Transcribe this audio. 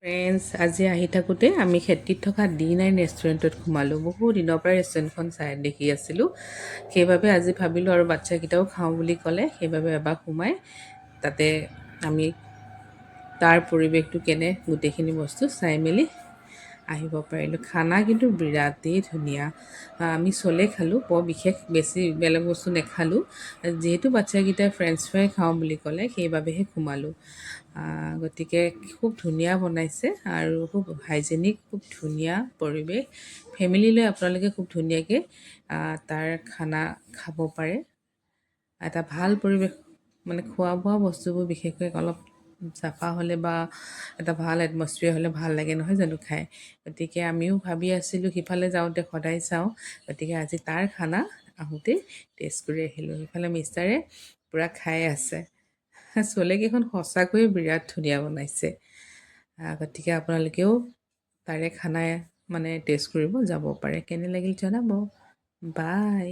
Friends, আজি আহি থাকোঁতে আমি খেতিত থকা D9 ৰেষ্টুৰেণ্টত সোমালোঁ। বহু দিনৰ পৰাই ৰেষ্টুৰেণ্টখন চাই দেখি আছিলোঁ, সেইবাবে আজি ভাবিলোঁ আৰু বাচ্চাকেইটাও খাওঁ বুলি ক'লে, সেইবাবে এবাৰ সোমাই তাতে আমি তাৰ পৰিৱেশটো কেনে গোটেইখিনি বস্তু চাই মেলি আহিব পাৰিলোঁ। খানা কিন্তু বিৰাটেই ধুনীয়া। আমি চলে খালোঁ, বৰ বিশেষ বেছি বেলেগ বস্তু নেখালোঁ। যিহেতু বাচ্চাকেইটাই ফ্ৰেঞ্চ ফ্ৰাই খাওঁ বুলি ক'লে, সেইবাবেহে সোমালোঁ। গতিকে খুব ধুনীয়া বনাইছে আৰু খুব হাইজেনিক, খুব ধুনীয়া পৰিৱেশ। ফেমিলি লৈ আপোনালোকে খুব ধুনীয়াকৈ তাৰ খানা খাব পাৰে। এটা ভাল পৰিৱেশ, মানে খোৱা বোৱা বস্তুবোৰ বিশেষকৈ অলপ চাফা হ'লে বা এটা ভাল এটমছফিয়াৰ হ'লে ভাল লাগে, নহয় জানো খাই। গতিকে আমিও ভাবি আছিলোঁ সিফালে যাওঁতে সদায় চাওঁ, গতিকে আজি তাৰ খানা আহোঁতেই টেষ্ট কৰি আহিলোঁ। সিফালে মিষ্টাৰে পূৰা খাই আছে। চলেকেইখন সঁচাকৈয়ে বিৰাট ধুনীয়া বনাইছে। গতিকে আপোনালোকেও তাৰে খানা মানে টেষ্ট কৰিব যাব পাৰে। কেনে লাগিল জনাব। বাই।